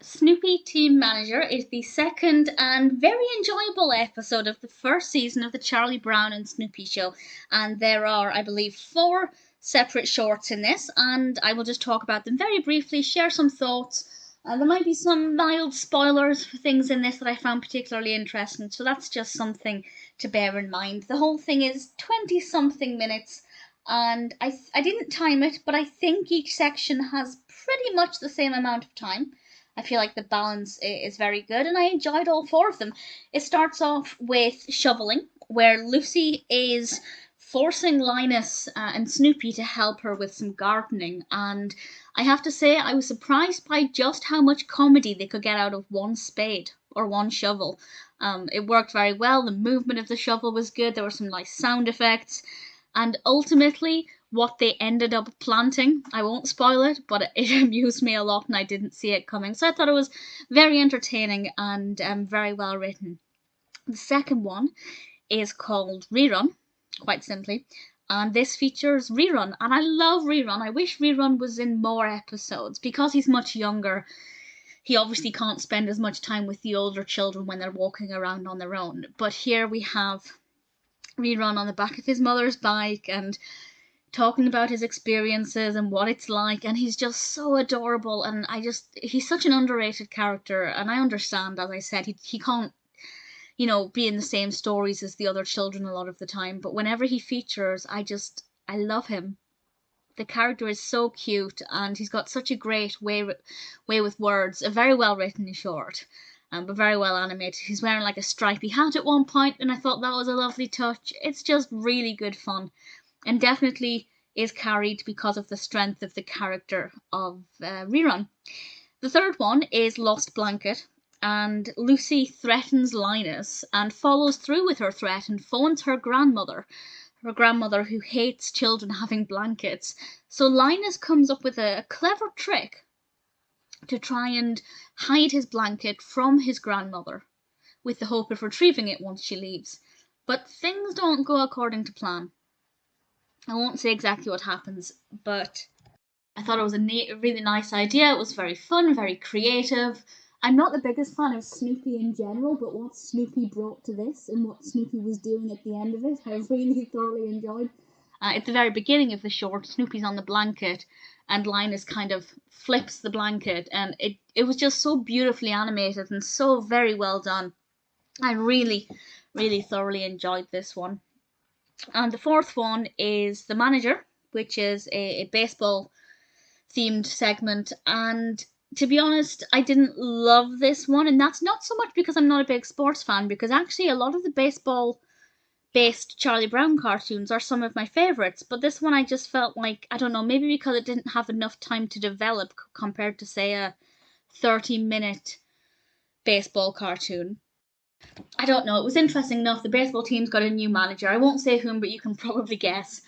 Snoopy Team Manager is the second and very enjoyable episode of the first season of the Charlie Brown and Snoopy show. And there are, I believe, 4 separate shorts in this, and I will just talk about them very briefly, share some thoughts. There might be some mild spoilers for things in this that I found particularly interesting, so that's just something to bear in mind. The whole thing is 20 something minutes, and I didn't time it, but I think each section has pretty much the same amount of time. I feel like the balance is very good, and I enjoyed all 4 of them. It starts off with shoveling, where Lucy is forcing Linus and Snoopy to help her with some gardening, and I have to say I was surprised by just how much comedy they could get out of one spade or one shovel. It worked very well, the movement of the shovel was good, there were some nice sound effects, and ultimately what they ended up planting. I won't spoil it, but it amused me a lot and I didn't see it coming. So I thought it was very entertaining and very well written. The second one is called Rerun, quite simply. And this features Rerun. And I love Rerun. I wish Rerun was in more episodes. Because he's much younger, he obviously can't spend as much time with the older children when they're walking around on their own. But here we have Rerun on the back of his mother's bike and talking about his experiences and what it's like, and he's just so adorable, and he's such an underrated character, and I understand, as I said, he can't, be in the same stories as the other children a lot of the time, but whenever he features, I love him. The character is so cute, and he's got such a great way with words, a very well written short. But very well animated. He's wearing like a stripy hat at one point, and I thought that was a lovely touch. It's just really good fun, and definitely is carried because of the strength of the character of Rerun. The third one is Lost Blanket, and Lucy threatens Linus and follows through with her threat and phones her grandmother who hates children having blankets. So Linus comes up with a clever trick to try and hide his blanket from his grandmother, with the hope of retrieving it once she leaves. But things don't go according to plan. I won't say exactly what happens, but I thought it was a really nice idea. It was very fun, very creative. I'm not the biggest fan of Snoopy in general, but what Snoopy brought to this and what Snoopy was doing at the end of it, I really thoroughly enjoyed. At the very beginning of the short, Snoopy's on the blanket, and Linus kind of flips the blanket, and it was just so beautifully animated and so very well done. I really, really thoroughly enjoyed this one. And the fourth one is The Manager, which is a baseball themed segment. And to be honest, I didn't love this one. And that's not so much because I'm not a big sports fan, because actually a lot of the baseball based Charlie Brown cartoons are some of my favourites. But this one I just felt like, I don't know, maybe because it didn't have enough time to develop compared to, say, a 30-minute baseball cartoon. I don't know. It was interesting enough. The baseball team's got a new manager. I won't say whom, but you can probably guess.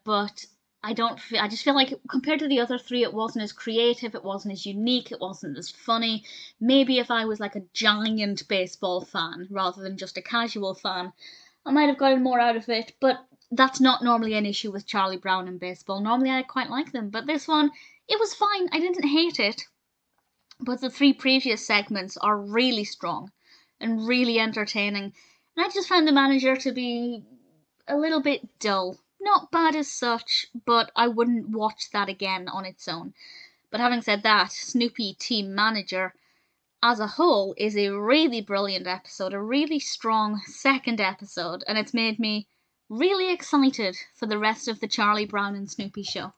But I don't. I just feel like compared to the other 3, it wasn't as creative. It wasn't as unique. It wasn't as funny. Maybe if I was like a giant baseball fan rather than just a casual fan, I might have gotten more out of it. But that's not normally an issue with Charlie Brown and baseball. Normally I quite like them, but this one, it was fine. I didn't hate it. But the 3 previous segments are really strong and really entertaining. And I just found The Manager to be a little bit dull. Not bad as such, but I wouldn't watch that again on its own. But having said that, Snoopy Team Manager as a whole is a really brilliant episode, a really strong second episode, and it's made me really excited for the rest of the Charlie Brown and Snoopy show.